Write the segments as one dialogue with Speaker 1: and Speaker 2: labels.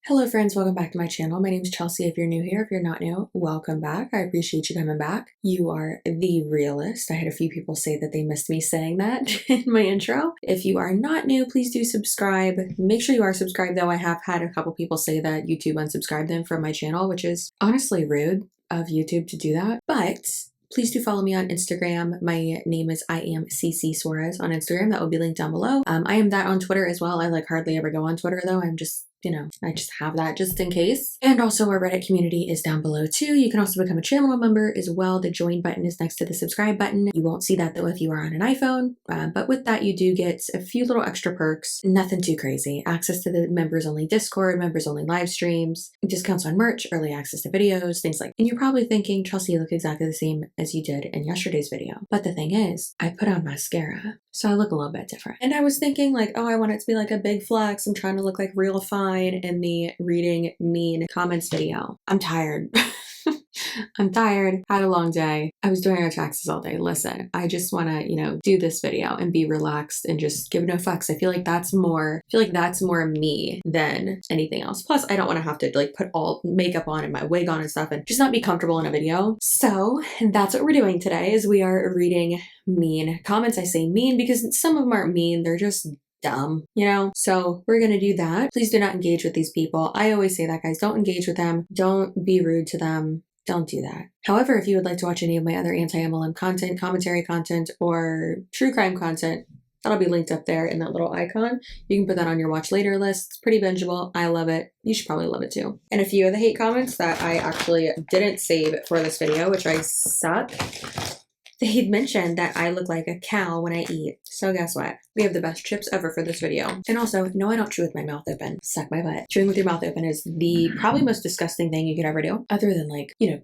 Speaker 1: Hello friends, welcome back to my channel. My name is Chelsea. If you're new here, if you're not new, welcome back. I appreciate you coming back. You are the realist. I had a few people say that they missed me saying that in my intro. If you are not new, please do subscribe. Make sure you are subscribed though. I have had a couple people say that YouTube unsubscribed them from my channel, which is honestly rude of YouTube to do that. But please do follow me on Instagram. My name is CCsuarez on Instagram. That will be linked down below. I am that on Twitter as well. I hardly ever go on Twitter though. I'm just, I just have that just in case. And also our Reddit community is down below too. You can also become a channel member as well. The join button is next to the subscribe button. You won't see that though if you are on an iPhone, but with that you do get a few little extra perks. Nothing too crazy. Access to the members only Discord, members only live streams, discounts on merch, early access to videos, things like that. And you're probably thinking, Chelsea, you look exactly the same as you did in yesterday's video. But the thing is, I put on mascara, so I look a little bit different. And I was thinking like, oh, I want it to be like a big flex. I'm trying to look like real fine in the reading mean comments video. I'm tired. I'm tired, had a long day. I was doing our taxes all day. Listen, I just want to, do this video and be relaxed and just give no fucks. I feel like that's more me than anything else. Plus, I don't want to have to put all makeup on and my wig on and stuff and just not be comfortable in a video. So that's what we're doing today is we are reading mean comments. I say mean because some of them aren't mean. They're just dumb, So we're gonna do that. Please do not engage with these people. I always say that, guys. Don't engage with them. Don't be rude to them. Don't do that. However, if you would like to watch any of my other anti-MLM content, commentary content, or true crime content, that'll be linked up there in that little icon. You can put that on your watch later list. It's pretty bingeable. I love it. You should probably love it too. And a few of the hate comments that I actually didn't save for this video, which I suck. They'd mentioned that I look like a cow when I eat. So guess what? We have the best chips ever for this video. And also, no, I don't chew with my mouth open. Suck my butt. Chewing with your mouth open is the probably most disgusting thing you could ever do, other than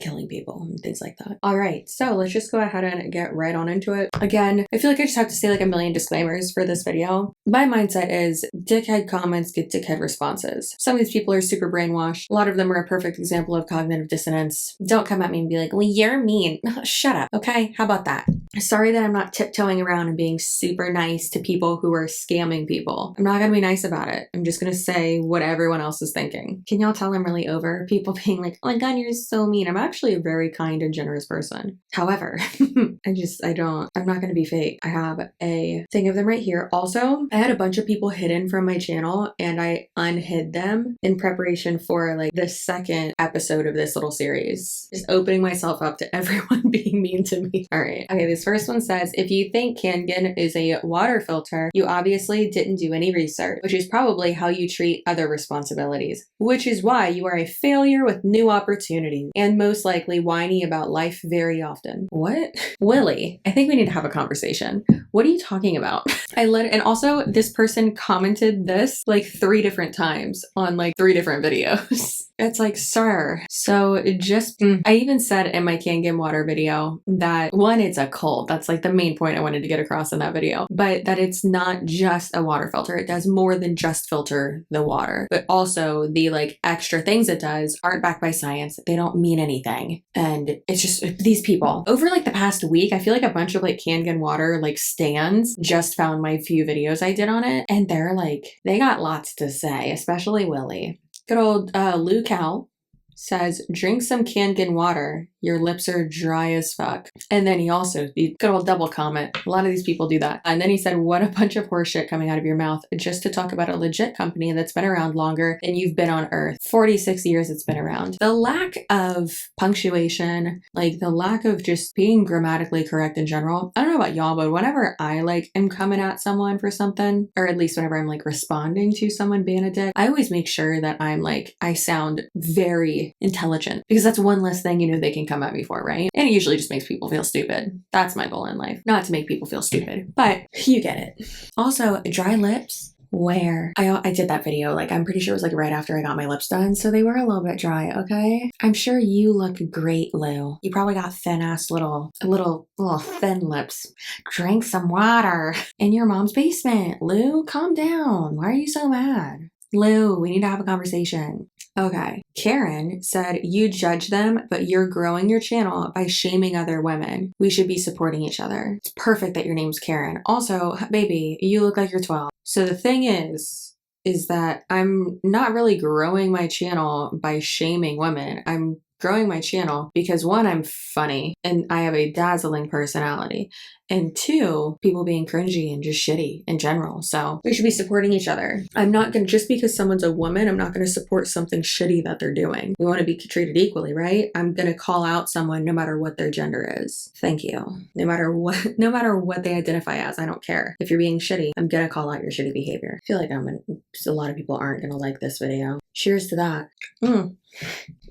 Speaker 1: killing people and things like that. All right, so let's just go ahead and get right on into it. Again, I feel like I just have to say a million disclaimers for this video. My mindset is dickhead comments get dickhead responses. Some of these people are super brainwashed. A lot of them are a perfect example of cognitive dissonance. Don't come at me and be like, well, you're mean. Shut up, okay? How about that? Sorry that I'm not tiptoeing around and being super nice to people who are scamming people. I'm not gonna be nice about it. I'm just gonna say what everyone else is thinking. Can y'all tell I'm really over people being like, oh my god, you're so mean? I'm actually a very kind and generous person. However, I'm not gonna be fake. I have a thing of them right here. Also, I had a bunch of people hidden from my channel and I unhid them in preparation for the second episode of this little series. Just opening myself up to everyone being mean to me. All right. Okay, this first one says, if you think Kangen is a water filter, you obviously didn't do any research, which is probably how you treat other responsibilities, which is why you are a failure with new opportunities and most likely whiny about life very often. What? Willie, I think we need to have a conversation. What are you talking about? And also this person commented this 3 different times on 3 different videos. It's like, sir. So I even said in my Kangen water video that one, it's a cult. That's the main point I wanted to get across in that video, but that it's not just a water filter. It does more than just filter the water, but also the extra things it does aren't backed by science. They don't mean anything. And it's just these people over the past week, I feel like a bunch of Kangen water stands just found my few videos I did on it. And they're they got lots to say, especially Willie. Good old Lou Cal says, drink some Kangen water. Your lips are dry as fuck. And then he also, good old double comment. A lot of these people do that. And then he said, what a bunch of horseshit coming out of your mouth just to talk about a legit company that's been around longer than you've been on Earth. 46 years it's been around. The lack of punctuation, the lack of just being grammatically correct in general. I don't know about y'all, but whenever I am coming at someone for something, or at least whenever I'm responding to someone being a dick, I always make sure that I'm I sound very intelligent because that's one less thing they can come at me for, right? And it usually just makes people feel stupid. That's my goal in life, not to make people feel stupid, but you get it. Also, dry lips. Where I did that video, I'm pretty sure it was right after I got my lips done, so they were a little bit dry, okay? I'm sure you look great, Lou. You probably got thin-ass little thin lips. Drink some water in your mom's basement. Lou, calm down. Why are you so mad? Lou, we need to have a conversation. Okay. Karen said, you judge them, but you're growing your channel by shaming other women. We should be supporting each other. It's perfect that your name's Karen. Also, baby, you look like you're 12. So the thing is, is that I'm not really growing my channel by shaming women. I'm growing my channel because one, I'm funny and I have a dazzling personality. And two, people being cringy and just shitty in general. So we should be supporting each other. I'm not going to, just because someone's a woman, I'm not going to support something shitty that they're doing. We want to be treated equally, right? I'm going to call out someone no matter what their gender is. Thank you. No matter what they identify as, I don't care. If you're being shitty, I'm going to call out your shitty behavior. I feel like a lot of people aren't going to like this video. Cheers to that.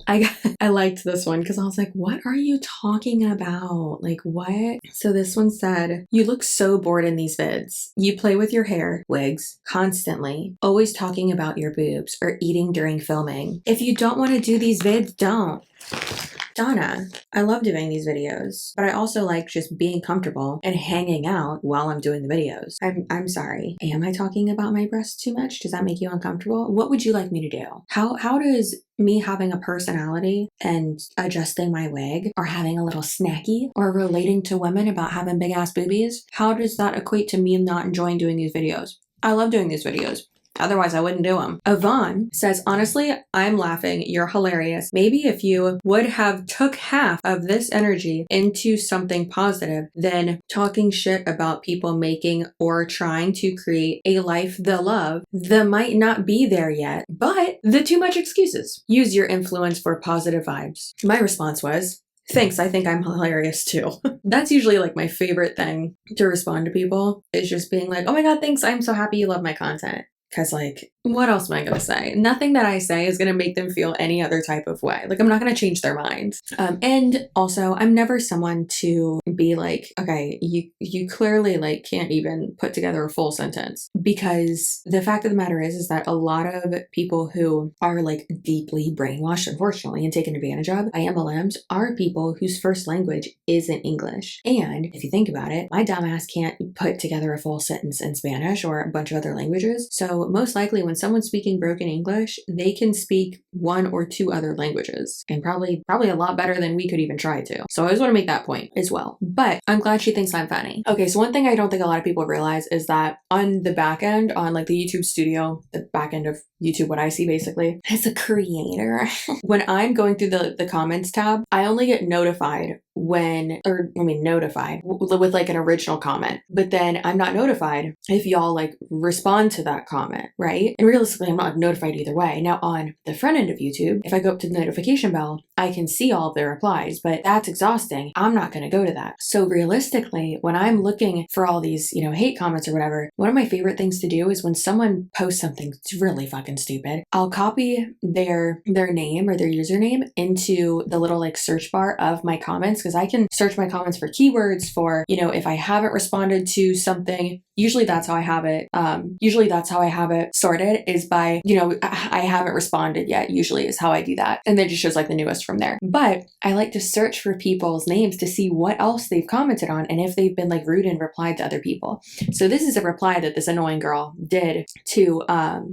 Speaker 1: I liked this one because I was like, what are you talking about? Like, what? So this one said, you look so bored in these vids. You play with your hair, wigs, constantly, always talking about your boobs or eating during filming. If you don't want to do these vids, don't. Donna, I love doing these videos, but I also like just being comfortable and hanging out while I'm doing the videos. I'm sorry. Am I talking about my breasts too much? Does that make you uncomfortable? What would you like me to do? How does me having a personality and adjusting my wig or having a little snacky or relating to women about having big ass boobies, how does that equate to me not enjoying doing these videos? I love doing these videos. Otherwise, I wouldn't do them. Yvonne says, honestly, I'm laughing. You're hilarious. Maybe if you would have took half of this energy into something positive than talking shit about people making or trying to create a life they love, that might not be there yet, but the too much excuses. Use your influence for positive vibes. My response was, thanks, I think I'm hilarious too. That's usually like my favorite thing to respond to people, is just being like, oh my God, thanks. I'm so happy you love my content. Because, like, what else am I going to say? Nothing that I say is going to make them feel any other type of way. Like, I'm not going to change their minds. And also, I'm never someone to be like, okay, you clearly, like, can't even put together a full sentence. Because the fact of the matter is that a lot of people who are, like, deeply brainwashed, unfortunately, and taken advantage of by ANTIMLMs are people whose first language isn't English. And if you think about it, my dumbass can't put together a full sentence in Spanish or a bunch of other languages. So most likely when someone's speaking broken English, they can speak one or two other languages, and probably a lot better than we could even try to. So I just want to make that point as well. But I'm glad she thinks I'm funny. Okay, so one thing I don't think a lot of people realize is that on the back end, on like the YouTube studio, the back end of YouTube, what I see basically as a creator, when I'm going through the comments tab, I only get notified notified with like an original comment, but then I'm not notified if y'all like respond to that comment, right? And realistically, I'm not notified either way. Now on the front end of YouTube, if I go up to the notification bell, I can see all of their replies, but that's exhausting. I'm not going to go to that. So realistically, when I'm looking for all these, hate comments or whatever, one of my favorite things to do is when someone posts something really fucking stupid, I'll copy their name or their username into the little like search bar of my comments, because I can search my comments for keywords for, if I haven't responded to something. Usually that's how I have it sorted, is by, I haven't responded yet, usually is how I do that. And then it just shows like the newest from there. But I like to search for people's names to see what else they've commented on and if they've been like rude and replied to other people. So this is a reply that this annoying girl did to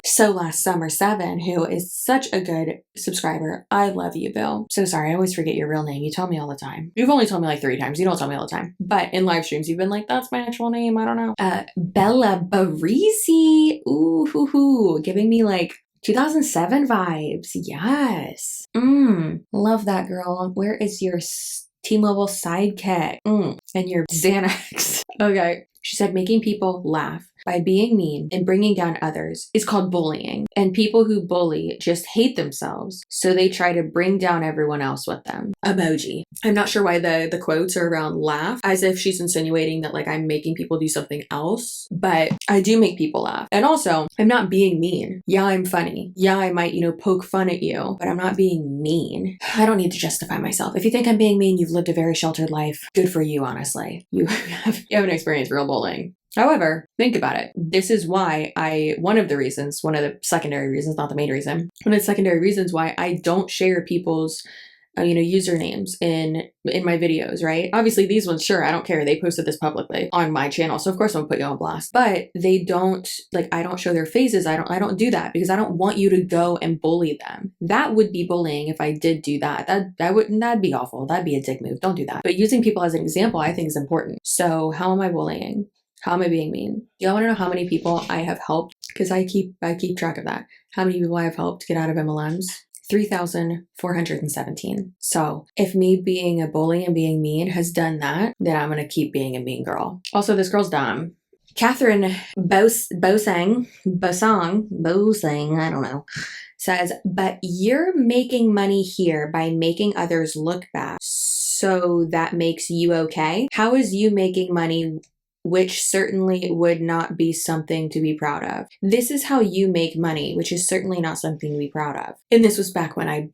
Speaker 1: So Last Summer 7, who is such a good subscriber. I love you, Bill. So sorry, I always forget your real name. You tell me all the time. You've only told me like 3 times. You don't tell me all the time. But in live streams, you've been like, that's my actual name. I don't know. Bella Barisi. Ooh, hoo, hoo. Giving me like 2007 vibes. Yes. Love that, girl. Where is your T-Mobile sidekick? And your Xanax. Okay. She said, making people laugh by being mean and bringing down others is called bullying. And people who bully just hate themselves, so they try to bring down everyone else with them. Emoji. I'm not sure why the quotes are around laugh, as if she's insinuating that like I'm making people do something else, but I do make people laugh. And also, I'm not being mean. Yeah, I'm funny. Yeah, I might, poke fun at you, but I'm not being mean. I don't need to justify myself. If you think I'm being mean, you've lived a very sheltered life. Good for you, honestly. You haven't experienced real bullying. However, think about it. This is why one of the secondary reasons, not the main reason, one of the secondary reasons why I don't share people's usernames in my videos, right? Obviously these ones, sure, I don't care. They posted this publicly on my channel. So of course I'll put you on blast, but they don't, like, I don't show their faces. I don't do that because I don't want you to go and bully them. That would be bullying if I did do that. That'd be awful. That'd be a dick move. Don't do that. But using people as an example, I think is important. So how am I bullying? How am I being mean? Do y'all want to know how many people I have helped because I keep track of that. How many people I've helped get out of MLMs? 3,417. So if me being a bully and being mean has done that, then I'm going to keep being a mean girl. Also, this girl's dumb. Catherine Bosang, I don't know, says, but you're making money here by making others look bad. So that makes you okay? How is you making money, which certainly would not be something to be proud of? This is how you make money, which is certainly not something to be proud of. And this was back when I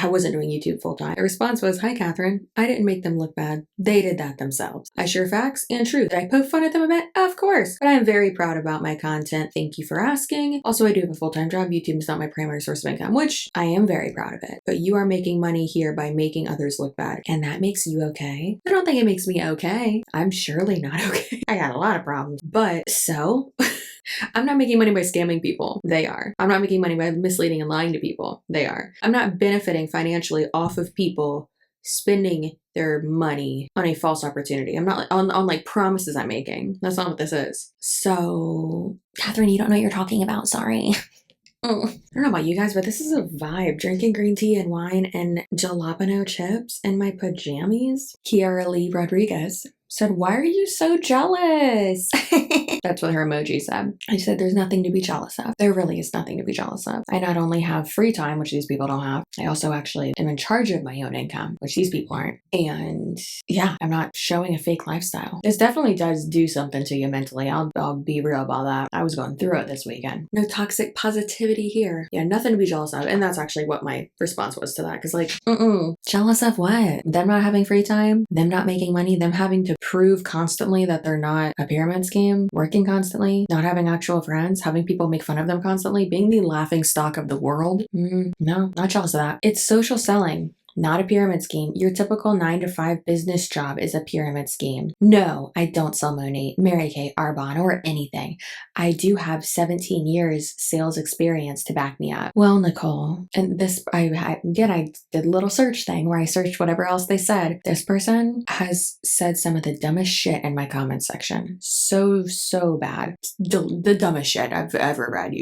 Speaker 1: wasn't doing YouTube full time. The response was, hi, Catherine. I didn't make them look bad. They did that themselves. I share facts and truth. Did I poke fun at them a bit? Of course. But I am very proud about my content. Thank you for asking. Also, I do have a full-time job. YouTube is not my primary source of income, which I am very proud of it. But you are making money here by making others look bad. And that makes you okay? I don't think it makes me okay. I'm surely not okay. I got a lot of problems. But so... I'm not making money by scamming people. They are. I'm not making money by misleading and lying to people. They are. I'm not benefiting financially off of people spending their money on a false opportunity. I'm not on like promises I'm making. That's not what this is. So, Catherine, you don't know what you're talking about. Sorry. Oh, I don't know about you guys, but this is a vibe. Drinking green tea and wine and jalapeno chips in my pajamas. Kiara Lee Rodriguez said, why are you so jealous? That's what her emoji said. I said, there's nothing to be jealous of. There really is nothing to be jealous of. I not only have free time, which these people don't have, I also actually am in charge of my own income, which these people aren't. And yeah, I'm not showing a fake lifestyle. This definitely does do something to you mentally. I'll be real about that. I was going through it this weekend. No toxic positivity here. Yeah, nothing to be jealous of. And that's actually what my response was to that. Cause like, jealous of what? Them not having free time? Them not making money? Them having to prove constantly that they're not a pyramid scheme, working constantly, not having actual friends, having people make fun of them constantly, being the laughing stock of the world. No, not jealous of that. It's social selling. Not a pyramid scheme. Your typical 9-to-5 business job is a pyramid scheme. No, I don't sell Monique, Mary Kay, Arbonne, or anything. I do have 17 years sales experience to back me up. Well, Nicole, and this, I did a little search thing where I searched whatever else they said. This person has said some of the dumbest shit in my comment section. So bad. The dumbest shit I've ever read.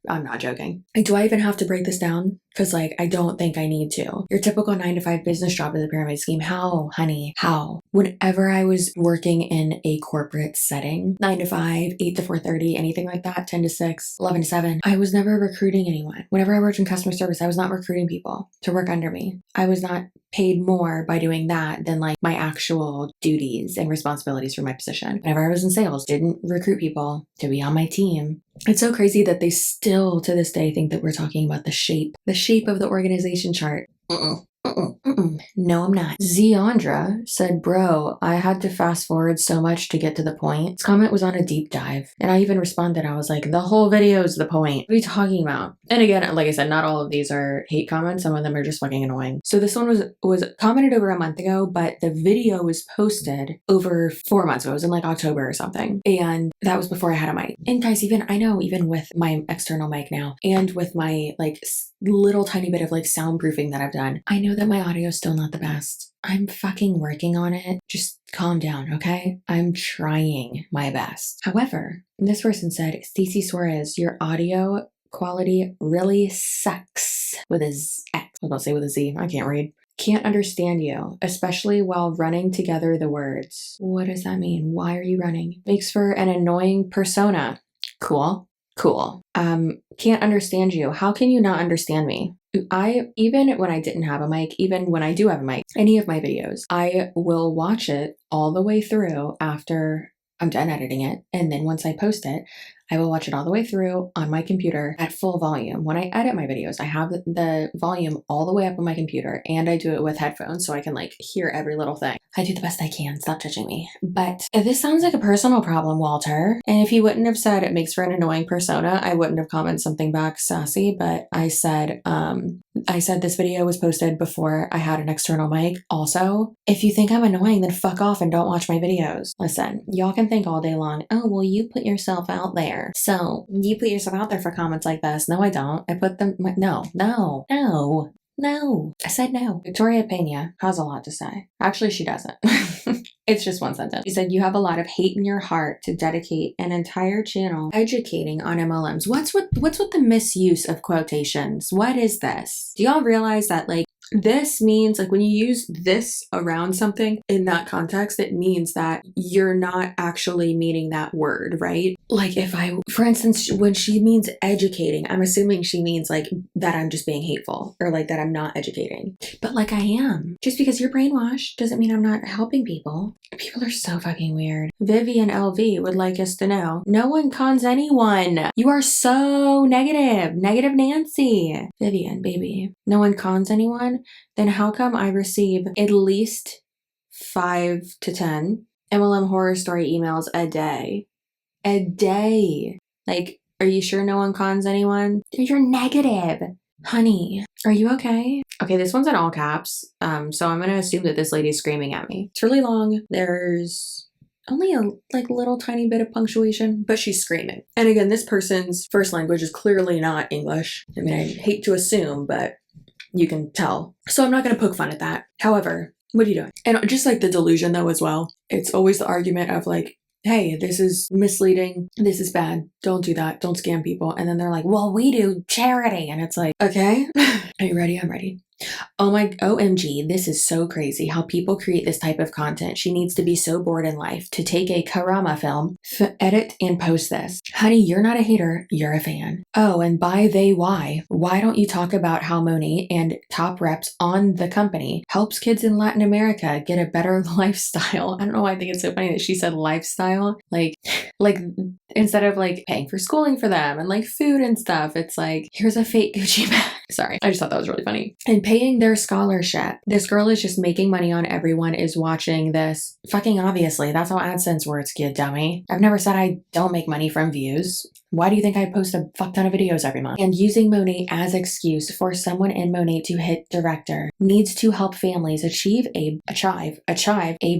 Speaker 1: I'm not joking. Do I even have to break this down? Because I don't think I need to. Your typical 9-to-5 business job is a pyramid scheme. How, honey? How? Whenever I was working in a corporate setting, 9-to-5, 8 to 4:30, anything like that, 10 to 6, 11 to 7, I was never recruiting anyone. Whenever I worked in customer service, I was not recruiting people to work under me. I was not paid more by doing that than like my actual duties and responsibilities for my position. Whenever I was in sales, didn't recruit people to be on my team. It's so crazy that they still to this day think that we're talking about the shape of the organization chart. No, I'm not. Ziandra said, bro, I had to fast forward so much to get to the point. This comment was on a deep dive. And I even responded. I was like, the whole video is the point. What are you talking about? And again, like I said, not all of these are hate comments. Some of them are just fucking annoying. So this one was commented over a month ago, but the video was posted over 4 months ago. It was in like October or something. And that was before I had a mic. And guys, even with my external mic now and with my like little tiny bit of like soundproofing that I've done, I know that my audio is still not the best. I'm fucking working on it. Just calm down, okay? I'm trying my best. However, this person said, CCsuarez, your audio quality really sucks with a X. I was about to say with a Z. I can't read. Can't understand you, especially while running together the words. What does that mean? Why are you running? Makes for an annoying persona. Cool. Can't understand you. How can you not understand me? Even when I didn't have a mic, even when I do have a mic, any of my videos, I will watch it all the way through after I'm done editing it. And then once I post it, I will watch it all the way through on my computer at full volume. When I edit my videos, I have the volume all the way up on my computer and I do it with headphones so I can like hear every little thing. I do the best I can. Stop judging me. But this sounds like a personal problem, Walter. And if you wouldn't have said it makes for an annoying persona, I wouldn't have commented something back sassy, but I said this video was posted before I had an external mic. Also, if you think I'm annoying, then fuck off and don't watch my videos. Listen, y'all can think all day long, oh, well, you put yourself out there. So you put yourself out there for comments like this. No, I don't. I put them, no. I said no. Victoria Pena has a lot to say. Actually, she doesn't. It's just one sentence. She said, you have a lot of hate in your heart to dedicate an entire channel educating on MLMs. What's with the misuse of quotations? What is this? Do y'all realize that like this means like when you use this around something in that context, it means that you're not actually meaning that word, right? Like if for instance, when she means educating, I'm assuming she means like that I'm just being hateful or like that I'm not educating. But like I am. Just because you're brainwashed doesn't mean I'm not helping people. People are so fucking weird. Vivian LV would like us to know, no one cons anyone. You are so negative. Negative Nancy. Vivian, baby. No one cons anyone? Then how come I receive at least 5 to 10 MLM horror story emails a day? A day. Like, are you sure no one cons anyone? You're negative. Honey, are you okay? Okay, this one's in all caps. So I'm gonna assume that this lady's screaming at me. It's really long. There's only a like little tiny bit of punctuation, but she's screaming. And again, this person's first language is clearly not English. I mean, I hate to assume, but you can tell. So I'm not going to poke fun at that. However, what are you doing? And just like the delusion though as well, it's always the argument of like, hey, this is misleading. This is bad. Don't do that. Don't scam people. And then they're like, well, we do charity. And it's like, okay, are you ready? I'm ready. Oh my, OMG, this is so crazy how people create this type of content. She needs to be so bored in life to take a Karama film, edit and post this. Honey, you're not a hater, you're a fan. Oh, and by they why don't you talk about how Monet and top reps on the company helps kids in Latin America get a better lifestyle? I don't know why I think it's so funny that she said lifestyle. Like instead of like paying for schooling for them and like food and stuff, it's like, here's a fake Gucci bag. Sorry, I just thought that was really funny. And paying their scholarship. This girl is just making money on everyone is watching this. Fucking obviously, that's how AdSense works, you dummy. I've never said I don't make money from views. Why do you think I post a fuck ton of videos every month? And using Monet as excuse for someone in Monet to hit director needs to help families achieve a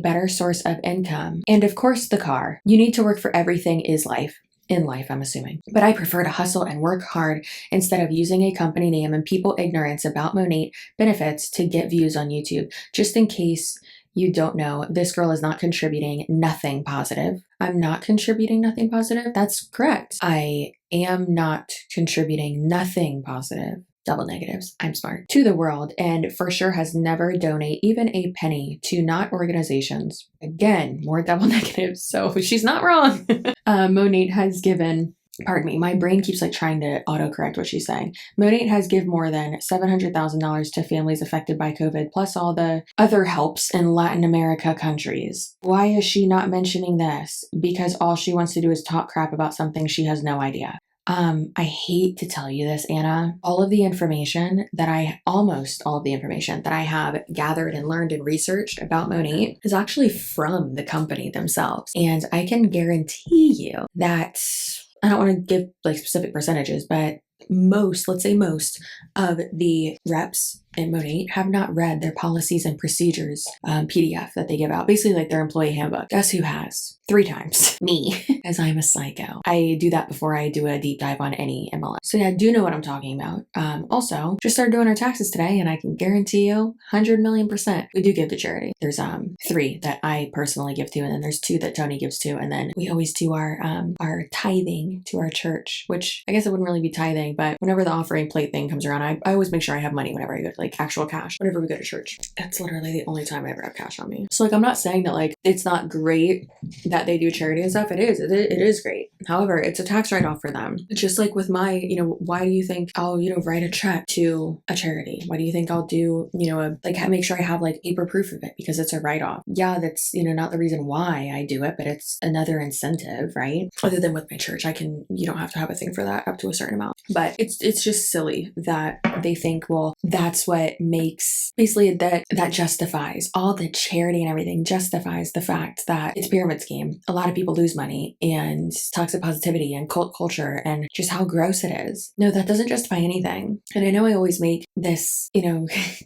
Speaker 1: better source of income. And of course the car. You need to work for everything is life. In life, I'm assuming. But I prefer to hustle and work hard instead of using a company name and people ignorance about Monet benefits to get views on YouTube. Just in case you don't know, this girl is not contributing nothing positive. I'm not contributing nothing positive. That's correct. I am not contributing nothing positive. Double negatives. I'm smart. To the world, and for sure has never donated even a penny to not organizations. Again, more double negatives. So she's not wrong. Monet has given, pardon me, my brain keeps like trying to autocorrect what she's saying. Monet has given more than $700,000 to families affected by COVID, plus all the other helps in Latin America countries. Why is she not mentioning this? Because all she wants to do is talk crap about something she has no idea. I hate to tell you this, Anna. Almost all of the information that I have gathered and learned and researched about Monet is actually from the company themselves. And I can guarantee you that, I don't want to give like specific percentages, but let's say most of the reps in Monet have not read their policies and procedures PDF that they give out. Basically like their employee handbook. Guess who has? 3 times. Me, as I'm a psycho. I do that before I do a deep dive on any MLM. So yeah, I do know what I'm talking about. Also, just started doing our taxes today, and I can guarantee you 100,000,000% we do give to charity. There's 3 that I personally give to, and then there's 2 that Tony gives to, and then we always do our tithing to our church, which I guess it wouldn't really be tithing, but whenever the offering plate thing comes around, I always make sure I have money whenever I go to like actual cash, whenever we go to church. That's literally the only time I ever have cash on me. So like, I'm not saying that like it's not great that they do charity and stuff. It is great. However, it's a tax write-off for them. Just like with my, why do you think I'll, write a check to a charity? Why do you think I'll do, make sure I have like paper proof of it because it's a write-off? Yeah, that's, not the reason why I do it, but it's another incentive, right? Other than with my church, you don't have to have a thing for that up to a certain amount. But it's just silly that they think, well, that's what makes, basically that justifies all the charity and everything, justifies the fact that it's a pyramid scheme. A lot of people lose money, and toxic positivity and cult culture and just how gross it is. No, that doesn't justify anything. And I know I always make this,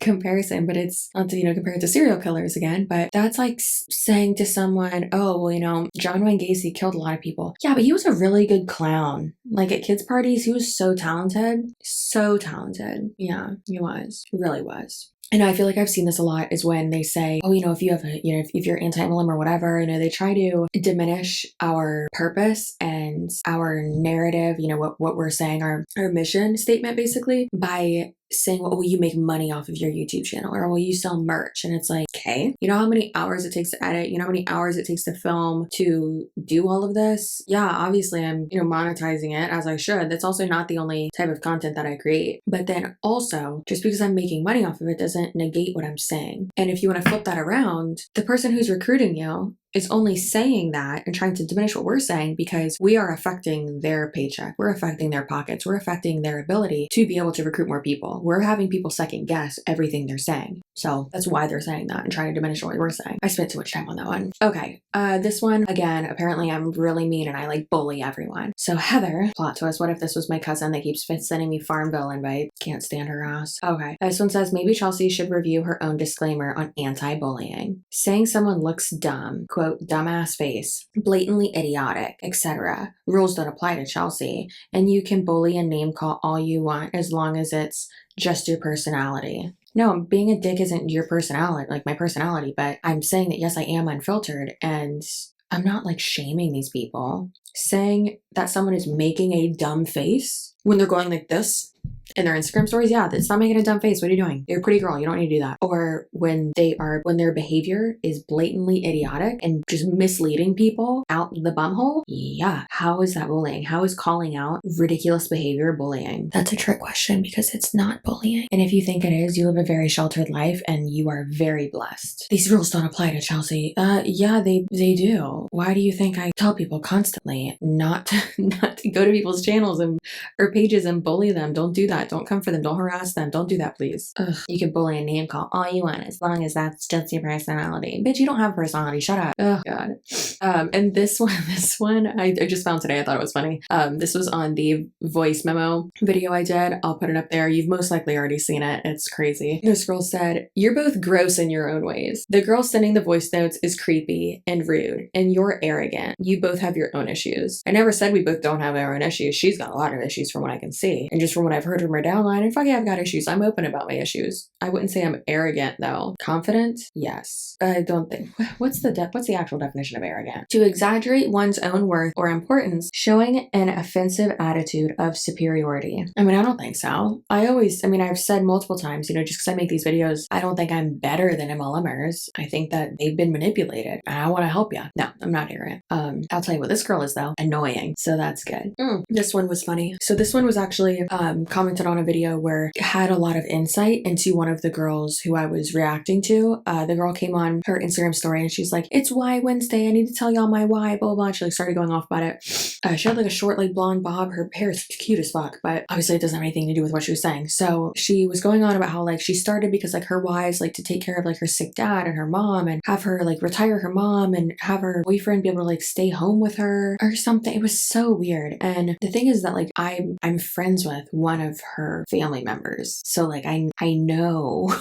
Speaker 1: comparison, but it's not to, compare it to serial killers again, but that's like saying to someone, oh, well, John Wayne Gacy killed a lot of people. Yeah, but he was a really good clown. Like at kids' parties, he was so talented. So talented. Yeah, he was. He really was. And I feel like I've seen this a lot is when they say, oh, if you have if you're anti-MLM or whatever, they try to diminish our purpose and our narrative, what we're saying, our mission statement basically, by saying, oh, you make money off of your YouTube channel, or well, you sell merch. And it's like, okay, you know how many hours it takes to edit? You know how many hours it takes to film, to do all of this? Yeah, obviously I'm, monetizing it as I should. That's also not the only type of content that I create. But then also, just because I'm making money off of it doesn't negate what I'm saying. And if you want to flip that around, the person who's recruiting you is only saying that and trying to diminish what we're saying because we are affecting their paycheck. We're affecting their pockets. We're affecting their ability to be able to recruit more people. We're having people second guess everything they're saying. So that's why they're saying that and trying to diminish what we're saying. I spent too much time on that one. Okay. This one, again, apparently I'm really mean and I bully everyone. So Heather, plot twist, what if this was my cousin that keeps sending me Farmville invites? Can't stand her ass. Okay. This one says, maybe Chelsea should review her own disclaimer on anti-bullying. Saying someone looks dumb, quote, dumbass face, blatantly idiotic, etc. Rules don't apply to Chelsea, and you can bully and name call all you want as long as it's just your personality. No, being a dick isn't your personality, my personality, but I'm saying that yes, I am unfiltered, and I'm not shaming these people. Saying that someone is making a dumb face when they're going like this in their Instagram stories, yeah, that's not making a dumb face. What are you doing? You're a pretty girl. You don't need to do that. Or when their behavior is blatantly idiotic and just misleading people out the bumhole. Yeah. How is that bullying? How is calling out ridiculous behavior bullying? That's a trick question because it's not bullying. And if you think it is, you live a very sheltered life and you are very blessed. These rules don't apply to Chelsea. Yeah, they do. Why do you think I tell people constantly not to go to people's channels or pages and bully them? Don't do that. Don't come for them. Don't harass them. Don't do that, please. Ugh. You can bully and name call all you want as long as that's just your personality. Bitch, you don't have a personality. Shut up. Oh, God. And this one I just found today. I thought it was funny. This was on the voice memo video I did. I'll put it up there. You've most likely already seen it. It's crazy. This girl said, you're both gross in your own ways. The girl sending the voice notes is creepy and rude, and you're arrogant. You both have your own issues. I never said we both don't have our own issues. She's got a lot of issues from what I can see. And just from what I've heard from her downline, and fuck yeah, I've got issues. I'm open about my issues. I wouldn't say I'm arrogant though. Confident? Yes. I don't think. What's the actual definition of arrogant? To exaggerate one's own worth or importance, showing an offensive attitude of superiority. I don't think so. I've said multiple times, just because I make these videos, I don't think I'm better than MLMers. I think that they've been manipulated and I want to help you. No, I'm not arrogant. I'll tell you what this girl is though. Annoying. So that's good. This one was funny. So this one was actually commented on a video where it had a lot of insight into one of the girls who I was reacting to. The girl came on her Instagram story and she's like, it's Why Wednesday. I need to tell y'all my why, blah, blah. She started going off about it. She had a short, blonde bob. Her hair is cute as fuck, but obviously it doesn't have anything to do with what she was saying. So she was going on about how she started because her wives to take care of her sick dad and her mom and have her retire her mom and have her boyfriend be able to stay home with her or something. It was so weird. And the thing is that I'm friends with one of her family members. So I know,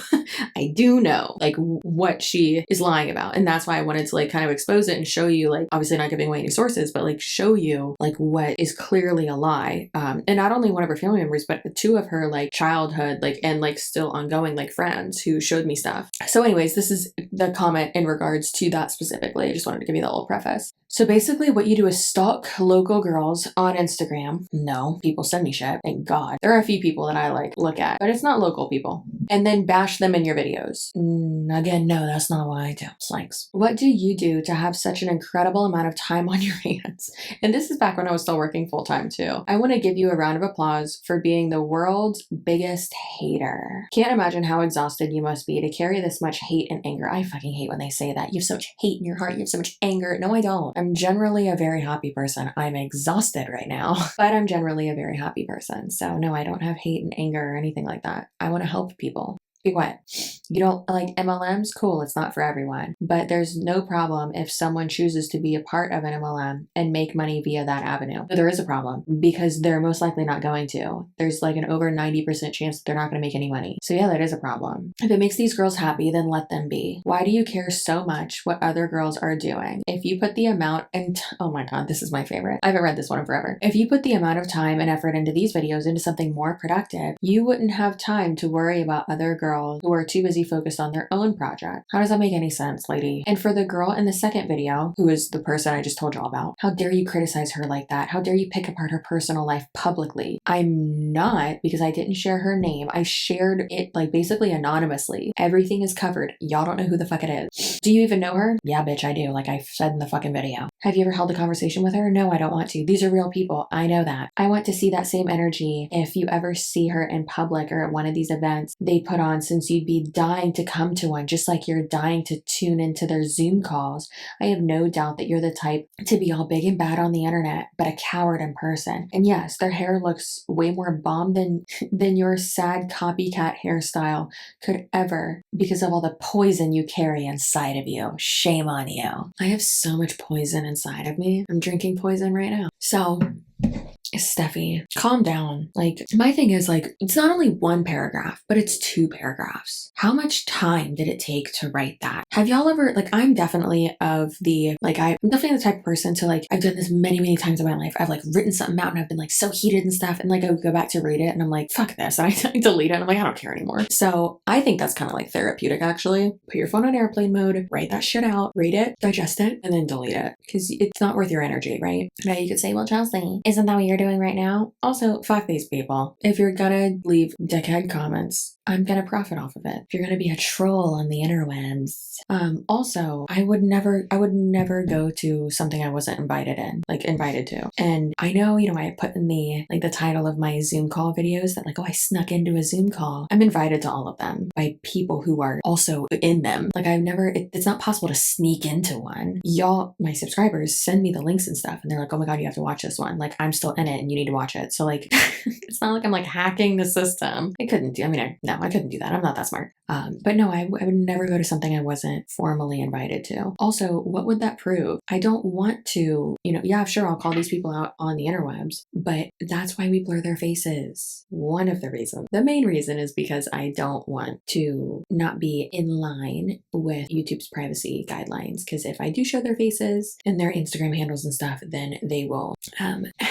Speaker 1: I do know what she is lying about. And that's why I wanted to kind of expose it and show you obviously not giving away any sources, but show you what is clearly a lie. And not only one of her family members, but two of her childhood and still ongoing friends who showed me stuff. So anyways, this is the comment in regards to that specifically. I just wanted to give you that little preface. So basically what you do is stalk local girls on Instagram. No, people send me shit. Thank God. There are a few people that I look at, but it's not local people. And then bash them in your videos. Again, no, that's not what I do. Slanks. What do you do to have such an incredible amount of time on your hands? And this is back when I was still working full time too. I want to give you a round of applause for being the world's biggest hater. Can't imagine how exhausted you must be to carry this much hate and anger. I fucking hate when they say that. You have so much hate in your heart. You have so much anger. No, I don't. I'm generally a very happy person. I'm exhausted right now, but I'm generally a very happy person. So no, I don't have hate and anger or anything like that. I want to help people. Be quiet. You don't like MLMs? Cool, it's not for everyone. But there's no problem if someone chooses to be a part of an MLM and make money via that avenue. But there is a problem because they're most likely not going to. There's an over 90% chance that they're not going to make any money. So yeah, that is a problem. If it makes these girls happy, then let them be. Why do you care so much what other girls are doing? If you put the amount and oh my God, this is my favorite. I haven't read this one in forever. If you put the amount of time and effort into these videos into something more productive, you wouldn't have time to worry about other girls girls who are too busy focused on their own project. How does that make any sense, lady? And for the girl in the second video, who is the person I just told y'all about, how dare you criticize her like that? How dare you pick apart her personal life publicly? I'm not, because I didn't share her name. I shared it like basically anonymously. Everything is covered. Y'all don't know who the fuck it is. Do you even know her? Yeah, bitch, I do. Like I said in the fucking video. Have you ever held a conversation with her? No, I don't want to. These are real people. I know that. I want to see that same energy if you ever see her in public or at one of these events they put on, since you'd be dying to come to one, just like you're dying to tune into their Zoom calls. I have no doubt that you're the type to be all big and bad on the internet, but a coward in person. And yes, their hair looks way more bomb than your sad copycat hairstyle could ever, because of all the poison you carry inside of you. Shame on you. I have so much poison inside of me. I'm drinking poison right now. So, Steffi, calm down. Like, my thing is, like, it's not only one paragraph, but it's 2 paragraphs. How much time did it take to write that? Have y'all ever, like, I'm definitely of the, like, I'm definitely the type of person to, like, I've done this many, many times in my life. I've, like, written something out and I've been, like, so heated and stuff. And, like, I would go back to read it and I'm like, fuck this. And I delete it. And I'm like, I don't care anymore. So I think that's kind of like therapeutic, actually. Put your phone on airplane mode, write that shit out, read it, digest it, and then delete it. Because it's not worth your energy, right? Now you could say, well, Chelsea, isn't that what you're doing right now? Also, fuck these people. If you're gonna leave dickhead comments, I'm gonna profit off of it. If you're gonna be a troll on the interwebs. Also, I would never go to something I wasn't invited to. And I know, I put in the title of my Zoom call videos that, like, oh, I snuck into a Zoom call. I'm invited to all of them by people who are also in them. Like, it's not possible to sneak into one. Y'all, my subscribers, send me the links and stuff, and they're like, oh my God, you have to watch this one. Like, I'm still in it and you need to watch it. So, like, it's not like I'm like hacking the system. I couldn't do that. I'm not that smart. But no, I would never go to something I wasn't formally invited to. Also, what would that prove? I don't want to, yeah, sure, I'll call these people out on the interwebs, but that's why we blur their faces. One of the reasons. The main reason is because I don't want to not be in line with YouTube's privacy guidelines. Because if I do show their faces and their Instagram handles and stuff, then they will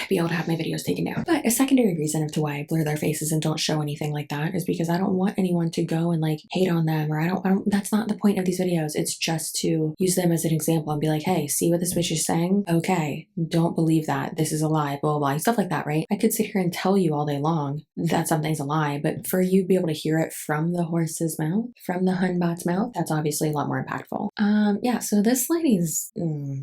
Speaker 1: be able to have my videos taken down. But a secondary reason as to why I blur their faces and don't show anything like that is because I don't want anyone to go and like hate on them, or I don't, that's not the point of these videos. It's just to use them as an example and be like, hey, see what this bitch is saying? Okay, don't believe that. This is a lie, blah, blah, blah, stuff like that, right? I could sit here and tell you all day long that something's a lie, but for you to be able to hear it from the horse's mouth, from the hunbot's mouth, that's obviously a lot more impactful. Yeah, so this lady's,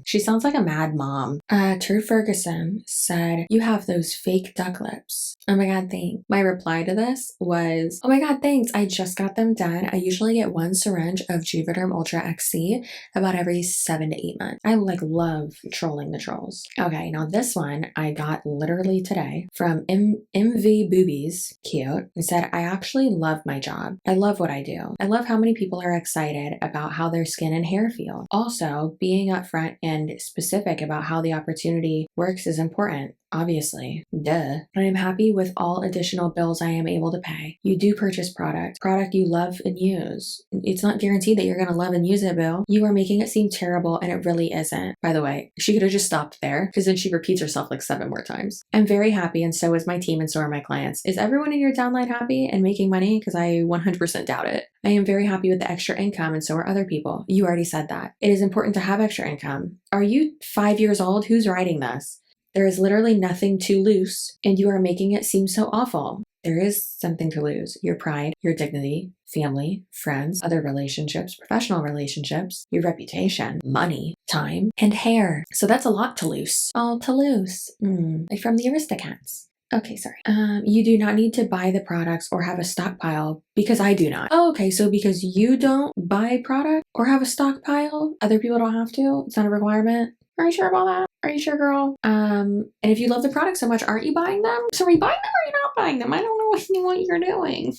Speaker 1: she sounds like a mad mom. True Ferguson said, you have those fake duck lips. Oh my God, thanks. My reply to this was, oh my God, thanks. I just got them done. I usually get 1 syringe of Juvederm Ultra XC about every 7 to 8 months. I love trolling the trolls. Okay, now this one I got literally today from MV Boobies. Cute. It said, I actually love my job. I love what I do. I love how many people are excited about how their skin and hair feel. Also, being upfront and specific about how the opportunity works is important. Obviously, duh. I am happy with all additional bills I am able to pay. You do purchase product you love and use. It's not guaranteed that you're going to love and use it, Bill. You are making it seem terrible and it really isn't. By the way, she could have just stopped there because then she repeats herself like 7 more times. I'm very happy and so is my team and so are my clients. Is everyone in your downline happy and making money? Because I 100% doubt it. I am very happy with the extra income and so are other people. You already said that. It is important to have extra income. Are you 5 years old? Who's writing this? There is literally nothing to lose, and you are making it seem so awful. There is something to lose. Your pride, your dignity, family, friends, other relationships, professional relationships, your reputation, money, time, and hair. So that's a lot to lose. All to lose. Like from the Aristocats. Okay, sorry. You do not need to buy the products or have a stockpile because I do not. Oh, okay. So because you don't buy product or have a stockpile, other people don't have to? It's not a requirement? Are you sure about that? Are you sure, girl? And if you love the product so much, aren't you buying them? So are you buying them or are you not buying them? I don't know what you're doing.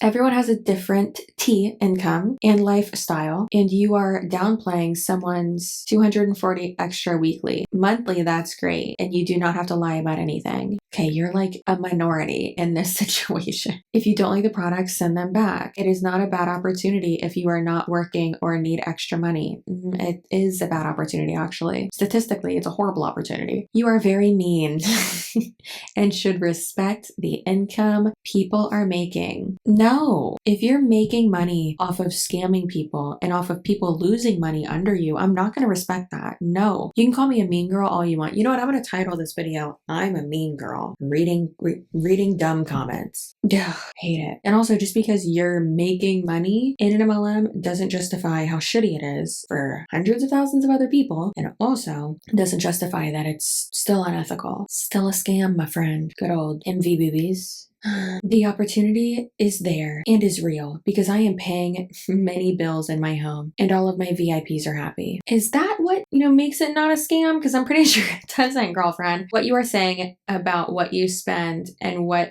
Speaker 1: Everyone has a different income and lifestyle, and you are downplaying someone's 240 extra weekly. Monthly, that's great, and you do not have to lie about anything. Okay, you're like a minority in this situation. If you don't like the products, send them back. It is not a bad opportunity if you are not working or need extra money. It is a bad opportunity, actually. Statistically, frankly, it's a horrible opportunity. You are very mean and should respect the income people are making. No, if you're making money off of scamming people and off of people losing money under you, I'm not going to respect that. No, you can call me a mean girl all you want. You know what? I'm going to title this video, I'm a mean girl. Reading dumb comments. Ugh, hate it. And also, just because you're making money in an MLM doesn't justify how shitty it is for hundreds of thousands of other people. And also doesn't justify that it's still unethical. Still a scam, my friend. Good old MV Boobies. The opportunity is there and is real because I am paying many bills in my home and all of my VIPs are happy. Is that what, makes it not a scam? Because I'm pretty sure it doesn't, girlfriend. What you are saying about what you spend and what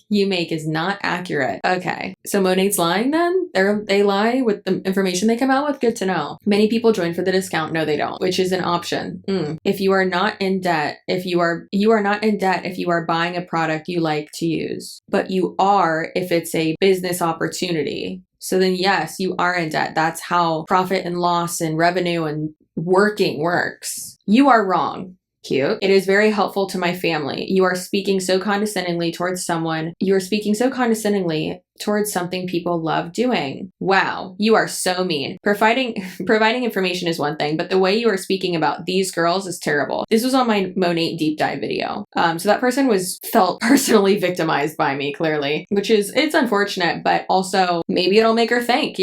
Speaker 1: you make is not accurate. Okay, so Monat's lying then? They lie with the information they come out with? Good to know. Many people join for the discount. No, they don't, which is an option. If you are not in debt, if you are not in debt if you are buying a product you like to use. But you are if it's a business opportunity. So then yes, you are in debt. That's how profit and loss and revenue and working works. You are wrong. Cute. It is very helpful to my family. You are speaking so condescendingly towards someone. You are speaking so condescendingly towards something people love doing. Wow, you are so mean. Providing information is one thing, but the way you are speaking about these girls is terrible. This was on my Monat deep dive video. So that person felt personally victimized by me, clearly, it's unfortunate, but also maybe it'll make her think,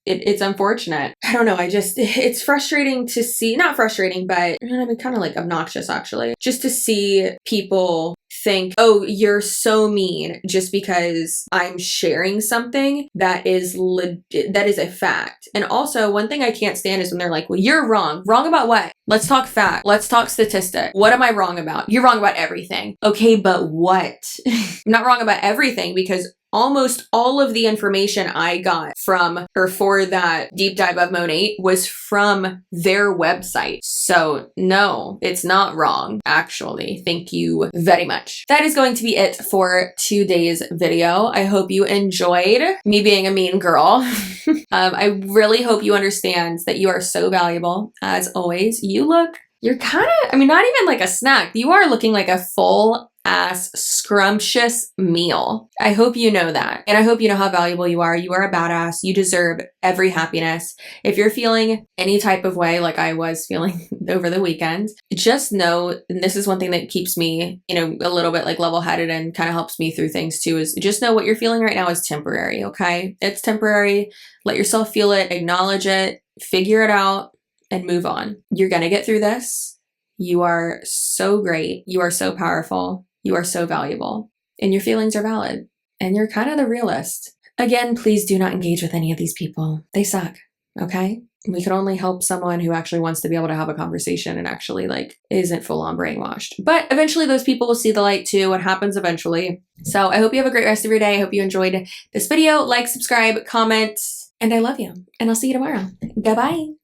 Speaker 1: it's unfortunate. I don't know. It's frustrating to see, not frustrating, but kind of like obnoxious actually, just to see people think, oh, you're so mean just because I'm sharing something that is a fact. And also one thing I can't stand is when they're like, well, you're wrong. Wrong about what? Let's talk fact. Let's talk statistic. What am I wrong about? You're wrong about everything. Okay, but what? I'm not wrong about everything because almost all of the information I got from or for that deep dive of Monat was from their website. So no, it's not wrong, actually. Thank you very much. That is going to be it for today's video. I hope you enjoyed me being a mean girl. I really hope you understand that you are so valuable. As always, you're kind of, not even like a snack. You are looking like a full ass scrumptious meal. I hope you know that. And I hope you know how valuable you are. You are a badass. You deserve every happiness. If you're feeling any type of way like I was feeling over the weekend, just know, and this is one thing that keeps me, a little bit like level-headed and kind of helps me through things too, is just know what you're feeling right now is temporary, okay? It's temporary. Let yourself feel it, acknowledge it, figure it out, and move on. You're gonna get through this. You are so great. You are so powerful. You are so valuable. And your feelings are valid. And you're kind of the realist. Again, please do not engage with any of these people. They suck, okay? We can only help someone who actually wants to be able to have a conversation and actually isn't full on brainwashed. But eventually those people will see the light too. What happens eventually. So I hope you have a great rest of your day. I hope you enjoyed this video. Like, subscribe, comment, and I love you. And I'll see you tomorrow. Bye-bye.